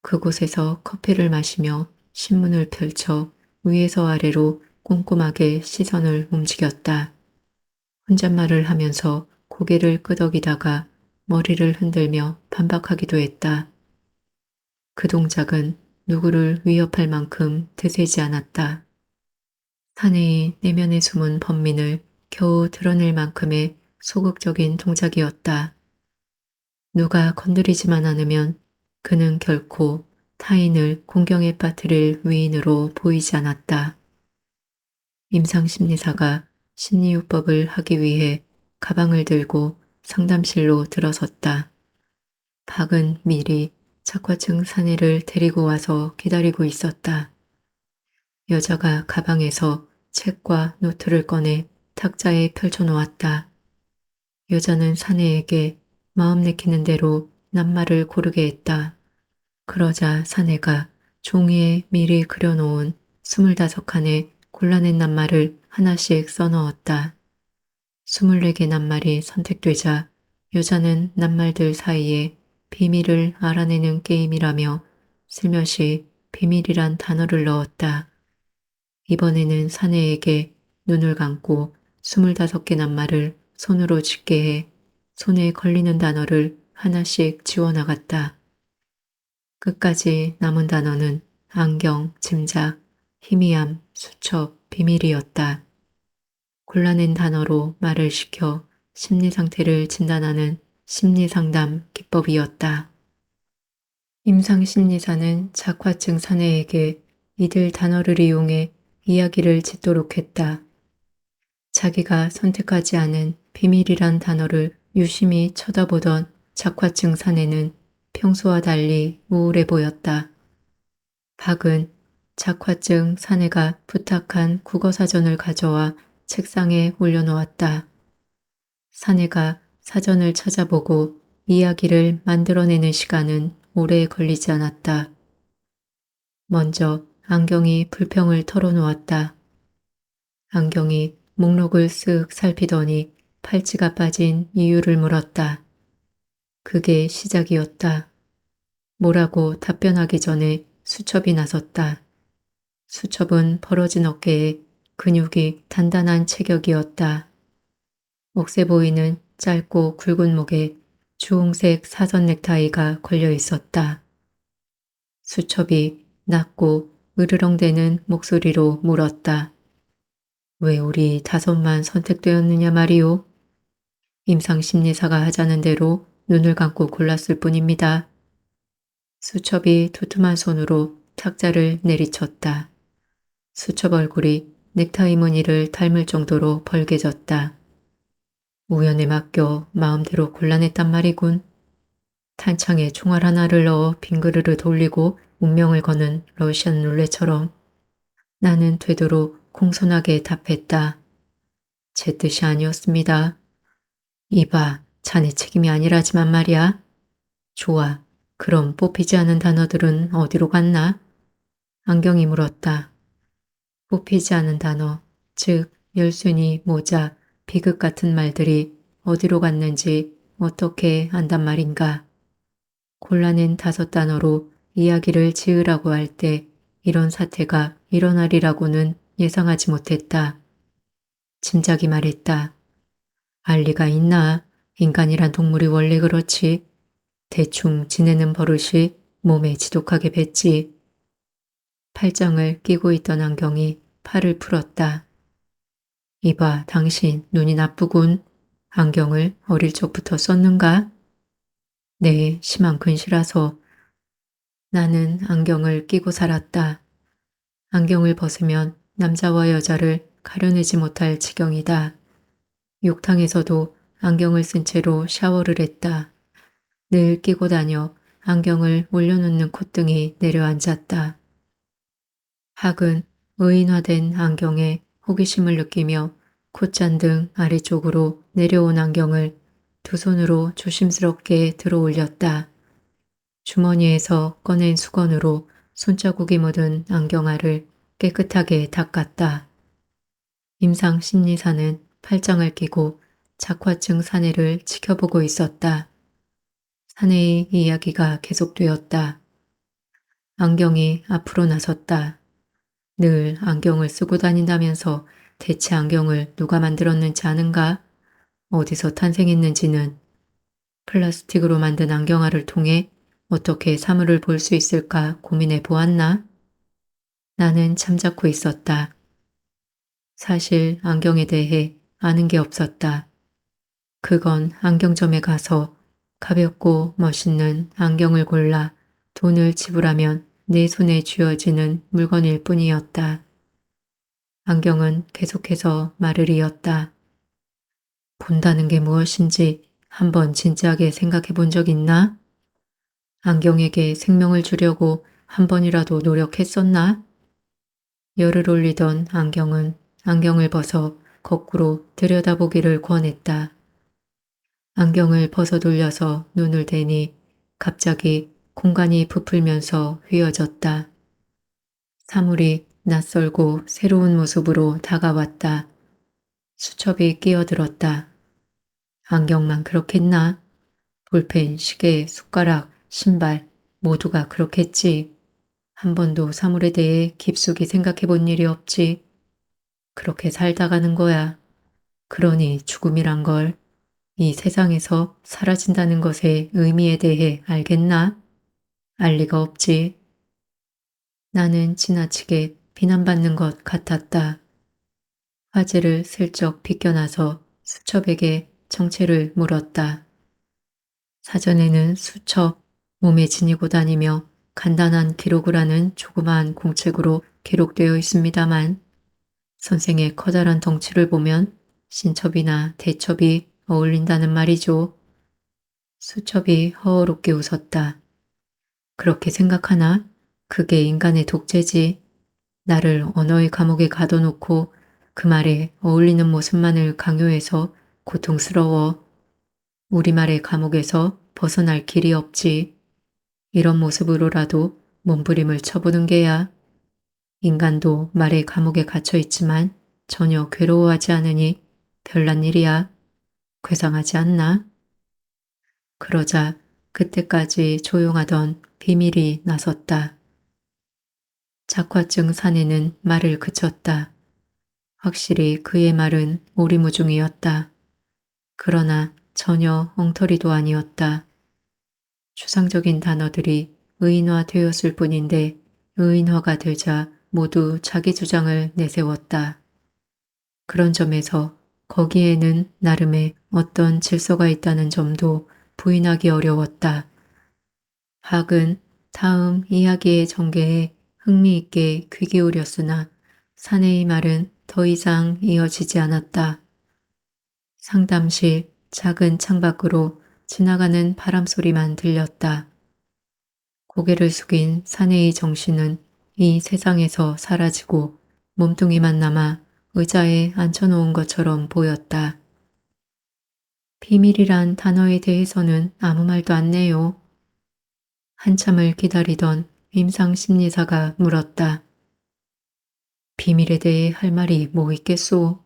그곳에서 커피를 마시며 신문을 펼쳐 위에서 아래로 꼼꼼하게 시선을 움직였다. 혼잣말을 하면서 고개를 끄덕이다가 머리를 흔들며 반박하기도 했다. 그 동작은 누구를 위협할 만큼 드세지 않았다. 사내의 내면에 숨은 번민을 겨우 드러낼 만큼의 소극적인 동작이었다. 누가 건드리지만 않으면 그는 결코 타인을 공경에 빠뜨릴 위인으로 보이지 않았다. 임상심리사가 심리요법을 하기 위해 가방을 들고 상담실로 들어섰다. 박은 미리 착화증 사내를 데리고 와서 기다리고 있었다. 여자가 가방에서 책과 노트를 꺼내 탁자에 펼쳐놓았다. 여자는 사내에게 마음 내키는 대로 낱말을 고르게 했다. 그러자 사내가 종이에 미리 그려놓은 25칸의 골라낸 낱말을 하나씩 써넣었다. 24개 낱말이 선택되자 여자는 낱말들 사이에 비밀을 알아내는 게임이라며 슬며시 비밀이란 단어를 넣었다. 이번에는 사내에게 눈을 감고 25개 낱말을 손으로 짚게 해 손에 걸리는 단어를 하나씩 지워나갔다. 끝까지 남은 단어는 안경, 짐작, 희미함, 수첩, 비밀이었다. 골라낸 단어로 말을 시켜 심리 상태를 진단하는 심리상담 기법이었다. 임상심리사는 작화증 사내에게 이들 단어를 이용해 이야기를 짓도록 했다. 자기가 선택하지 않은 비밀이란 단어를 유심히 쳐다보던 작화증 사내는 평소와 달리 우울해 보였다. 박은 작화증 사내가 부탁한 국어사전을 가져와 책상에 올려놓았다. 사내가 사전을 찾아보고 이야기를 만들어내는 시간은 오래 걸리지 않았다. 먼저 안경이 불평을 털어놓았다. 안경이 목록을 쓱 살피더니 팔찌가 빠진 이유를 물었다. 그게 시작이었다. 뭐라고 답변하기 전에 수첩이 나섰다. 수첩은 벌어진 어깨에 근육이 단단한 체격이었다. 억세 보이는 짧고 굵은 목에 주홍색 사전 넥타이가 걸려 있었다. 수첩이 낮고 으르렁대는 목소리로 물었다. 왜 우리 5만 선택되었느냐 말이오? 임상심리사가 하자는 대로 눈을 감고 골랐을 뿐입니다. 수첩이 두툼한 손으로 탁자를 내리쳤다. 수첩 얼굴이 넥타이 무늬를 닮을 정도로 벌개졌다. 우연에 맡겨 마음대로 골라냈단 말이군. 탄창에 총알 하나를 넣어 빙그르르 돌리고 운명을 거는 러시안 룰렛처럼. 나는 되도록 공손하게 답했다. 제 뜻이 아니었습니다. 이봐, 자네 책임이 아니라지만 말이야. 좋아, 그럼 뽑히지 않은 단어들은 어디로 갔나? 안경이 물었다. 뽑히지 않은 단어, 즉 열쇠니 모자, 비극 같은 말들이 어디로 갔는지 어떻게 안단 말인가. 골라낸 5단어로 이야기를 지으라고 할 때 이런 사태가 일어나리라고는 예상하지 못했다. 짐작이 말했다. 알 리가 있나? 인간이란 동물이 원래 그렇지. 대충 지내는 버릇이 몸에 지독하게 뱄지. 팔짱을 끼고 있던 안경이 팔을 풀었다. 이봐, 당신 눈이 나쁘군. 안경을 어릴 적부터 썼는가? 네, 심한 근시라서. 나는 안경을 끼고 살았다. 안경을 벗으면 남자와 여자를 가려내지 못할 지경이다. 욕탕에서도 안경을 쓴 채로 샤워를 했다. 늘 끼고 다녀 안경을 올려놓는 콧등이 내려앉았다. 학은 의인화된 안경에 호기심을 느끼며 콧잔등 아래쪽으로 내려온 안경을 두 손으로 조심스럽게 들어 올렸다. 주머니에서 꺼낸 수건으로 손자국이 묻은 안경알을 깨끗하게 닦았다. 임상 심리사는 팔짱을 끼고 작화증 사내를 지켜보고 있었다. 사내의 이야기가 계속되었다. 안경이 앞으로 나섰다. 늘 안경을 쓰고 다닌다면서 대체 안경을 누가 만들었는지 아는가? 어디서 탄생했는지는 플라스틱으로 만든 안경알을 통해 어떻게 사물을 볼 수 있을까 고민해 보았나? 나는 잠자코 있었다. 사실 안경에 대해 아는 게 없었다. 그건 안경점에 가서 가볍고 멋있는 안경을 골라 돈을 지불하면 내 손에 쥐어지는 물건일 뿐이었다. 안경은 계속해서 말을 이었다. 본다는 게 무엇인지 한번 진지하게 생각해 본 적 있나? 안경에게 생명을 주려고 한 번이라도 노력했었나? 열을 올리던 안경은 안경을 벗어 거꾸로 들여다보기를 권했다. 안경을 벗어 돌려서 눈을 대니 갑자기 공간이 부풀면서 휘어졌다. 사물이 낯설고 새로운 모습으로 다가왔다. 수첩이 끼어들었다. 안경만 그렇겠나? 볼펜, 시계, 숟가락, 신발 모두가 그렇겠지. 한 번도 사물에 대해 깊숙이 생각해 본 일이 없지. 그렇게 살다가는 거야. 그러니 죽음이란 걸 이 세상에서 사라진다는 것의 의미에 대해 알겠나? 알 리가 없지. 나는 지나치게 비난받는 것 같았다. 화제를 슬쩍 비껴나서 수첩에게 정체를 물었다. 사전에는 수첩, 몸에 지니고 다니며 간단한 기록을 하는 조그마한 공책으로 기록되어 있습니다만 선생의 커다란 덩치를 보면 신첩이나 대첩이 어울린다는 말이죠. 수첩이 허어롭게 웃었다. 그렇게 생각하나? 그게 인간의 독재지. 나를 언어의 감옥에 가둬놓고 그 말에 어울리는 모습만을 강요해서 고통스러워. 우리말의 감옥에서 벗어날 길이 없지. 이런 모습으로라도 몸부림을 쳐보는 게야. 인간도 말의 감옥에 갇혀 있지만 전혀 괴로워하지 않으니 별난 일이야. 괴상하지 않나? 그러자 그때까지 조용하던 비밀이 나섰다. 작화증 사내는 말을 그쳤다. 확실히 그의 말은 오리무중이었다. 그러나 전혀 엉터리도 아니었다. 추상적인 단어들이 의인화되었을 뿐인데 의인화가 되자 모두 자기 주장을 내세웠다. 그런 점에서 거기에는 나름의 어떤 질서가 있다는 점도 부인하기 어려웠다. 박은 다음 이야기의 전개에 흥미있게 귀 기울였으나 사내의 말은 더 이상 이어지지 않았다. 상담실 작은 창밖으로 지나가는 바람 소리만 들렸다. 고개를 숙인 사내의 정신은 이 세상에서 사라지고 몸뚱이만 남아 의자에 앉혀놓은 것처럼 보였다. 비밀이란 단어에 대해서는 아무 말도 안 내요. 한참을 기다리던 임상심리사가 물었다. 비밀에 대해 할 말이 뭐 있겠소?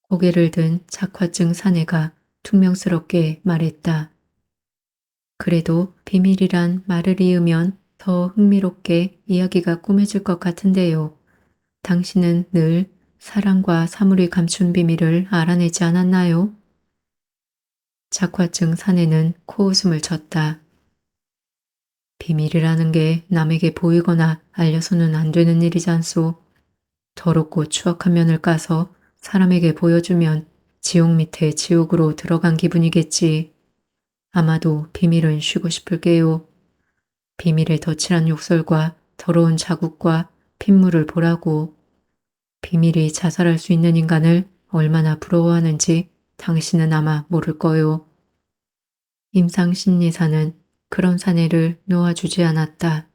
고개를 든 작화증 사내가 퉁명스럽게 말했다. 그래도 비밀이란 말을 이으면 더 흥미롭게 이야기가 꾸며질 것 같은데요. 당신은 늘 사랑과 사물이 감춘 비밀을 알아내지 않았나요? 작화증 사내는 코웃음을 쳤다. 비밀이라는 게 남에게 보이거나 알려서는 안 되는 일이지 않소. 더럽고 추악한 면을 까서 사람에게 보여주면 지옥 밑에 지옥으로 들어간 기분이겠지. 아마도 비밀은 쉬고 싶을 게요. 비밀에 덧칠한 욕설과 더러운 자국과 핏물을 보라고. 비밀이 자살할 수 있는 인간을 얼마나 부러워하는지 당신은 아마 모를 거요. 임상심리사는 그런 사내를 놓아주지 않았다.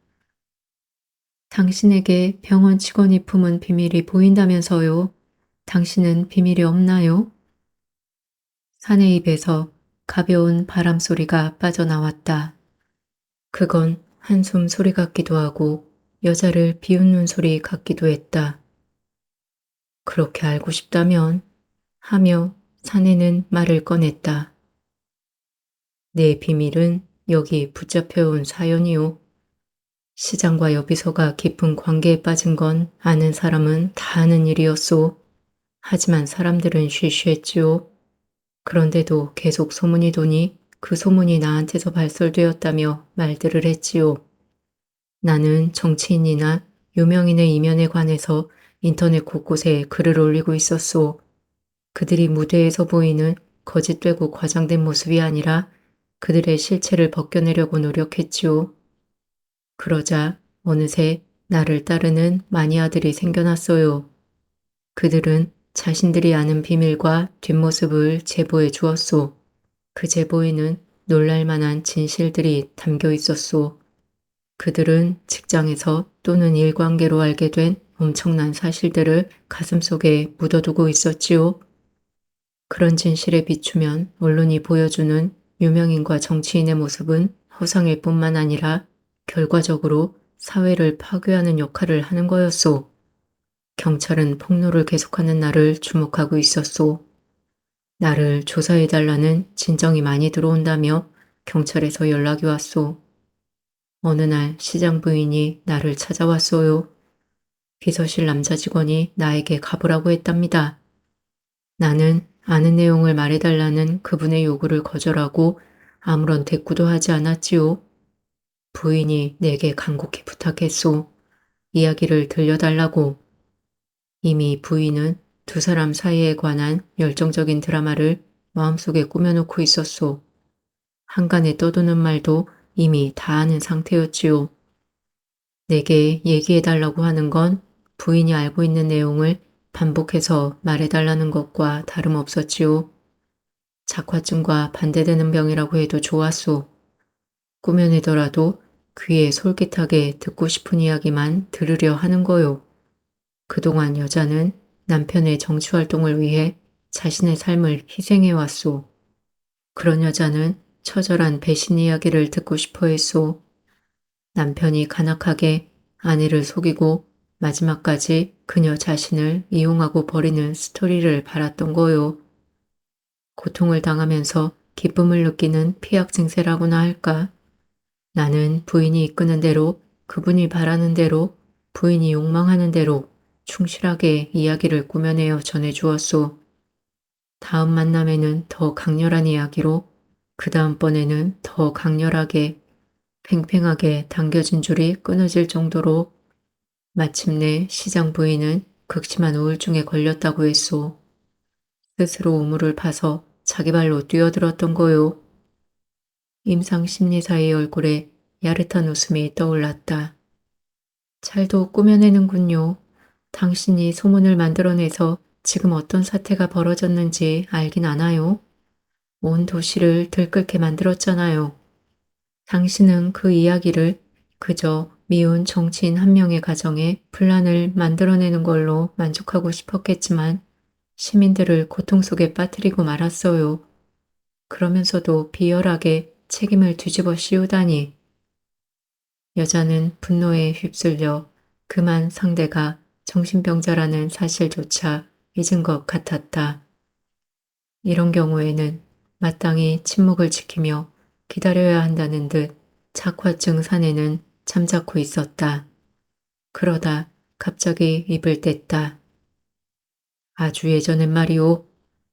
당신에게 병원 직원이 품은 비밀이 보인다면서요. 당신은 비밀이 없나요? 사내 입에서 가벼운 바람 소리가 빠져나왔다. 그건 한숨 소리 같기도 하고 여자를 비웃는 소리 같기도 했다. 그렇게 알고 싶다면 하며 사내는 말을 꺼냈다. 내 비밀은 여기 붙잡혀온 사연이요. 시장과 여비서가 깊은 관계에 빠진 건 아는 사람은 다 아는 일이었소. 하지만 사람들은 쉬쉬했지요. 그런데도 계속 소문이 도니 그 소문이 나한테서 발설되었다며 말들을 했지요. 나는 정치인이나 유명인의 이면에 관해서 인터넷 곳곳에 글을 올리고 있었소. 그들이 무대에서 보이는 거짓되고 과장된 모습이 아니라 그들의 실체를 벗겨내려고 노력했지요. 그러자 어느새 나를 따르는 마니아들이 생겨났어요. 그들은 자신들이 아는 비밀과 뒷모습을 제보해 주었소. 그 제보에는 놀랄만한 진실들이 담겨 있었소. 그들은 직장에서 또는 일관계로 알게 된 엄청난 사실들을 가슴속에 묻어두고 있었지요. 그런 진실에 비추면 언론이 보여주는 유명인과 정치인의 모습은 허상일 뿐만 아니라 결과적으로 사회를 파괴하는 역할을 하는 거였소. 경찰은 폭로를 계속하는 나를 주목하고 있었소. 나를 조사해달라는 진정이 많이 들어온다며 경찰에서 연락이 왔소. 어느 날 시장 부인이 나를 찾아왔어요. 비서실 남자 직원이 나에게 가보라고 했답니다. 나는 아는 내용을 말해달라는 그분의 요구를 거절하고 아무런 대꾸도 하지 않았지요. 부인이 내게 간곡히 부탁했소. 이야기를 들려달라고. 이미 부인은 두 사람 사이에 관한 열정적인 드라마를 마음속에 꾸며놓고 있었소. 한간에 떠도는 말도 이미 다 아는 상태였지요. 내게 얘기해달라고 하는 건 부인이 알고 있는 내용을 반복해서 말해달라는 것과 다름없었지요. 작화증과 반대되는 병이라고 해도 좋았소. 꾸며내더라도 귀에 솔깃하게 듣고 싶은 이야기만 들으려 하는 거요. 그동안 여자는 남편의 정치활동을 위해 자신의 삶을 희생해왔소. 그런 여자는 처절한 배신 이야기를 듣고 싶어 했소. 남편이 간악하게 아내를 속이고 마지막까지 그녀 자신을 이용하고 버리는 스토리를 바랐던 거요. 고통을 당하면서 기쁨을 느끼는 피약 증세라고나 할까? 나는 부인이 이끄는 대로, 그분이 바라는 대로, 부인이 욕망하는 대로 충실하게 이야기를 꾸며내어 전해주었소. 다음 만남에는 더 강렬한 이야기로, 그 다음번에는 더 강렬하게, 팽팽하게 당겨진 줄이 끊어질 정도로 마침내 시장 부인은 극심한 우울증에 걸렸다고 했소. 스스로 우물을 파서 자기 발로 뛰어들었던 거요. 임상 심리사의 얼굴에 야릇한 웃음이 떠올랐다. 잘도 꾸며내는군요. 당신이 소문을 만들어내서 지금 어떤 사태가 벌어졌는지 알긴 아나요? 온 도시를 들끓게 만들었잖아요. 당신은 그 이야기를 그저 미운 정치인 한 명의 가정에 분란을 만들어내는 걸로 만족하고 싶었겠지만 시민들을 고통 속에 빠뜨리고 말았어요. 그러면서도 비열하게 책임을 뒤집어 씌우다니. 여자는 분노에 휩쓸려 그만 상대가 정신병자라는 사실조차 잊은 것 같았다. 이런 경우에는 마땅히 침묵을 지키며 기다려야 한다는 듯 착화증 사내는 잠자코 있었다. 그러다 갑자기 입을 뗐다. 아주 예전엔 말이오.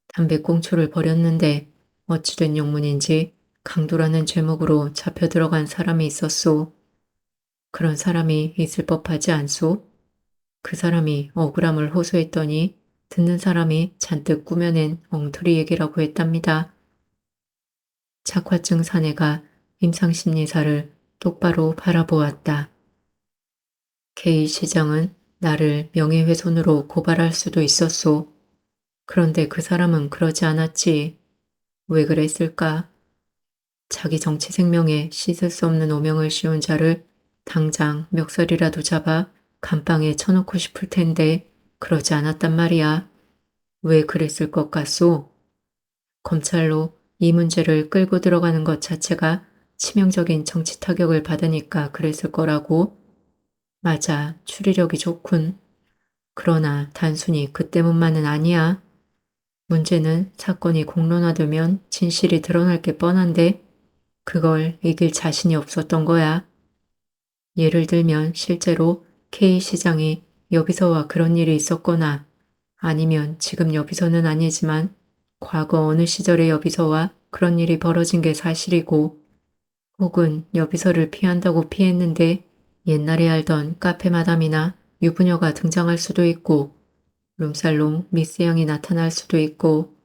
담배꽁초를 버렸는데 어찌된 영문인지 강도라는 제목으로 잡혀 들어간 사람이 있었소. 그런 사람이 있을 법하지 않소? 그 사람이 억울함을 호소했더니 듣는 사람이 잔뜩 꾸며낸 엉터리 얘기라고 했답니다. 착화증 사내가 임상심리사를 똑바로 바라보았다. K 시장은 나를 명예훼손으로 고발할 수도 있었소. 그런데 그 사람은 그러지 않았지. 왜 그랬을까? 자기 정치 생명에 씻을 수 없는 오명을 씌운 자를 당장 멱살이라도 잡아 감방에 쳐놓고 싶을 텐데 그러지 않았단 말이야. 왜 그랬을 것 같소? 검찰로 이 문제를 끌고 들어가는 것 자체가 치명적인 정치 타격을 받으니까 그랬을 거라고. 맞아, 추리력이 좋군. 그러나 단순히 그 때문만은 아니야. 문제는 사건이 공론화되면 진실이 드러날 게 뻔한데 그걸 이길 자신이 없었던 거야. 예를 들면 실제로 K 시장이 여기서와 그런 일이 있었거나 아니면 지금 여기서는 아니지만 과거 어느 시절의 여비서와 그런 일이 벌어진 게 사실이고 혹은 여비서를 피한다고 피했는데 옛날에 알던 카페 마담이나 유부녀가 등장할 수도 있고 룸살롱 미스 양이 나타날 수도 있고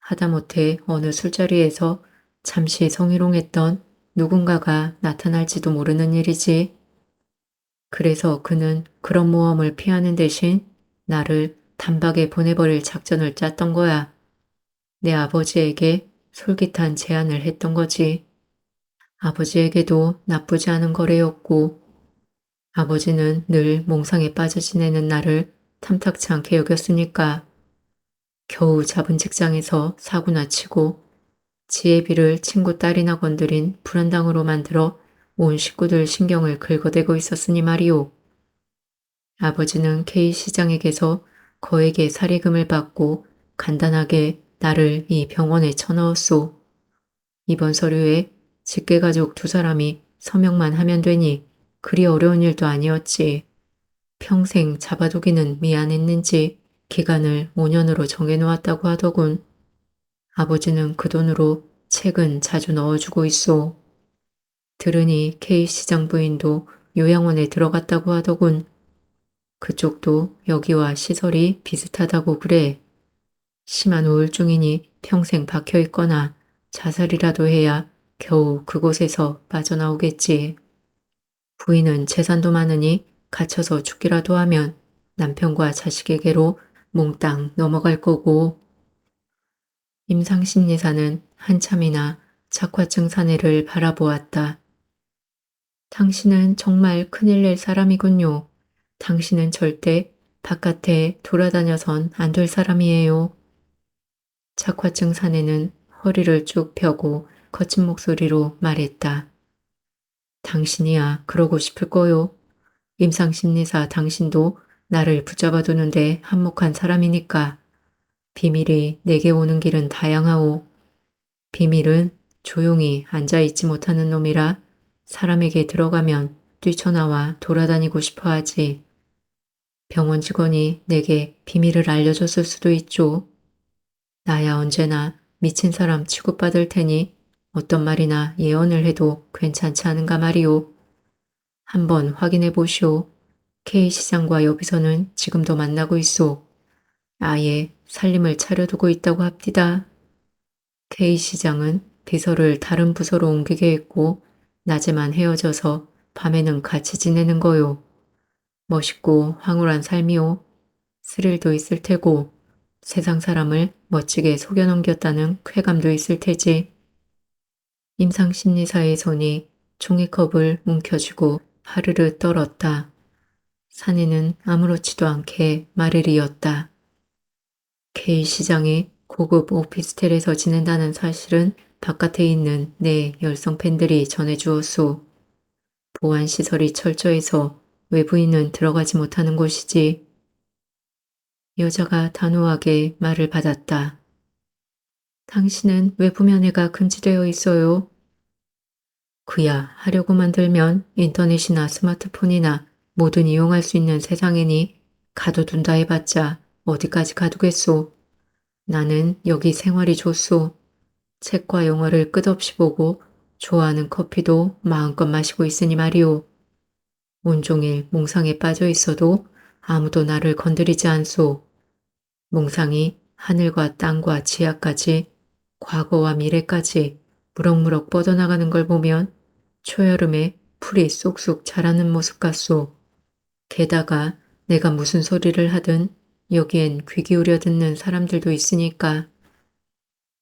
하다못해 어느 술자리에서 잠시 성희롱했던 누군가가 나타날지도 모르는 일이지. 그래서 그는 그런 모험을 피하는 대신 나를 단박에 보내버릴 작전을 짰던 거야. 내 아버지에게 솔깃한 제안을 했던 거지. 아버지에게도 나쁘지 않은 거래였고, 아버지는 늘 몽상에 빠져 지내는 나를 탐탁치 않게 여겼으니까 겨우 잡은 직장에서 사고나 치고 지혜비를 친구 딸이나 건드린 불안당으로 만들어 온 식구들 신경을 긁어대고 있었으니 말이오. 아버지는 K시장에게서 거액의 사리금을 받고 간단하게 나를 이 병원에 쳐넣었소. 입원 서류에 직계가족 두 사람이 서명만 하면 되니 그리 어려운 일도 아니었지. 평생 잡아두기는 미안했는지 기간을 5년으로 정해놓았다고 하더군. 아버지는 그 돈으로 책은 자주 넣어주고 있소. 들으니 K시장 부인도 요양원에 들어갔다고 하더군. 그쪽도 여기와 시설이 비슷하다고 그래. 심한 우울증이니 평생 박혀 있거나 자살이라도 해야 겨우 그곳에서 빠져나오겠지. 부인은 재산도 많으니 갇혀서 죽기라도 하면 남편과 자식에게로 몽땅 넘어갈 거고. 임상심리사는 한참이나 착화증 사내를 바라보았다. 당신은 정말 큰일 낼 사람이군요. 당신은 절대 바깥에 돌아다녀선 안 될 사람이에요. 착화증 사내는 허리를 쭉 펴고 거친 목소리로 말했다. 당신이야 그러고 싶을 거요. 임상심리사 당신도 나를 붙잡아 두는데 한몫한 사람이니까. 비밀이 내게 오는 길은 다양하오. 비밀은 조용히 앉아있지 못하는 놈이라 사람에게 들어가면 뛰쳐나와 돌아다니고 싶어 하지. 병원 직원이 내게 비밀을 알려줬을 수도 있죠. 나야 언제나 미친 사람 취급받을 테니 어떤 말이나 예언을 해도 괜찮지 않은가 말이오. 한번 확인해 보시오. K시장과 여비서는 지금도 만나고 있소. 아예 살림을 차려두고 있다고 합디다. K시장은 비서를 다른 부서로 옮기게 했고 낮에만 헤어져서 밤에는 같이 지내는 거요. 멋있고 황홀한 삶이오. 스릴도 있을 테고 세상 사람을 멋지게 속여넘겼다는 쾌감도 있을 테지. 임상심리사의 손이 종이컵을 움켜쥐고 하르르 떨었다. 사내는 아무렇지도 않게 말을 이었다. K시장이 고급 오피스텔에서 지낸다는 사실은 바깥에 있는 내 열성 팬들이 전해주었소. 보안시설이 철저해서 외부인은 들어가지 못하는 곳이지. 여자가 단호하게 말을 받았다. 당신은 외부 면회가 금지되어 있어요. 그야 하려고만 들면 인터넷이나 스마트폰이나 뭐든 이용할 수 있는 세상이니 가둬둔다 해봤자 어디까지 가두겠소. 나는 여기 생활이 좋소. 책과 영화를 끝없이 보고 좋아하는 커피도 마음껏 마시고 있으니 말이오. 온종일 몽상에 빠져 있어도 아무도 나를 건드리지 않소. 몽상이 하늘과 땅과 지하까지 과거와 미래까지 무럭무럭 뻗어나가는 걸 보면 초여름에 풀이 쏙쏙 자라는 모습 같소. 게다가 내가 무슨 소리를 하든 여기엔 귀 기울여 듣는 사람들도 있으니까.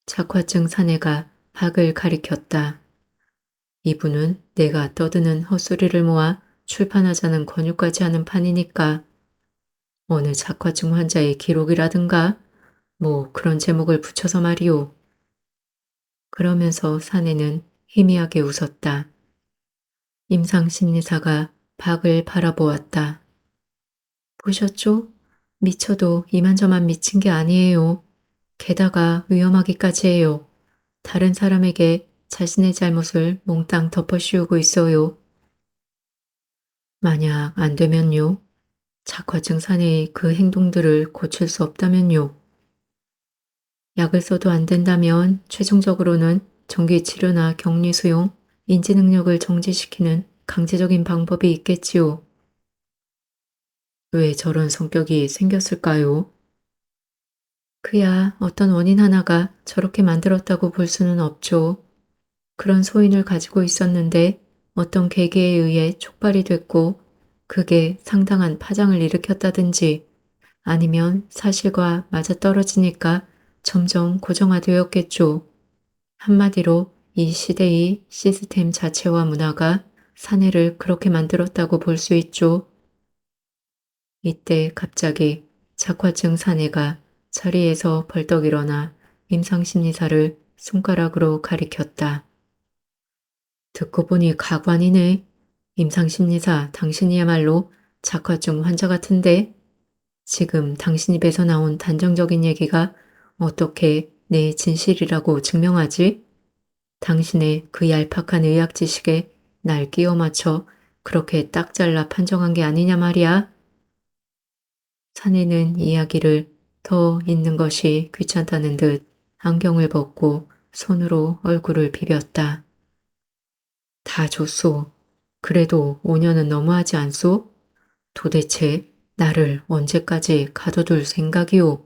착화증 사내가 학을 가리켰다. 이분은 내가 떠드는 헛소리를 모아 출판하자는 권유까지 하는 판이니까 어느 착화증 환자의 기록이라든가 뭐 그런 제목을 붙여서 말이오. 그러면서 사내는 희미하게 웃었다. 임상심리사가 박을 바라보았다. 보셨죠? 미쳐도 이만저만 미친 게 아니에요. 게다가 위험하기까지 해요. 다른 사람에게 자신의 잘못을 몽땅 덮어씌우고 있어요. 만약 안 되면요. 착화증 사내의 그 행동들을 고칠 수 없다면요. 약을 써도 안 된다면 최종적으로는 정기 치료나 격리 수용, 인지 능력을 정지시키는 강제적인 방법이 있겠지요. 왜 저런 성격이 생겼을까요? 그야 어떤 원인 하나가 저렇게 만들었다고 볼 수는 없죠. 그런 소인을 가지고 있었는데 어떤 계기에 의해 촉발이 됐고 그게 상당한 파장을 일으켰다든지 아니면 사실과 맞아떨어지니까 점점 고정화되었겠죠. 한마디로 이 시대의 시스템 자체와 문화가 사내를 그렇게 만들었다고 볼 수 있죠. 이때 갑자기 zak화증 사내가 자리에서 벌떡 일어나 임상심리사를 손가락으로 가리켰다. 듣고 보니 가관이네. 임상심리사 당신이야말로 zak화증 환자 같은데 지금 당신 입에서 나온 단정적인 얘기가 어떻게 내 진실이라고 증명하지? 당신의 그 얄팍한 의학 지식에 날 끼워 맞춰 그렇게 딱 잘라 판정한 게 아니냐 말이야. 사내는 이야기를 더 있는 것이 귀찮다는 듯 안경을 벗고 손으로 얼굴을 비볐다. 다 줬소. 그래도 5년은 너무하지 않소? 도대체 나를 언제까지 가둬둘 생각이오?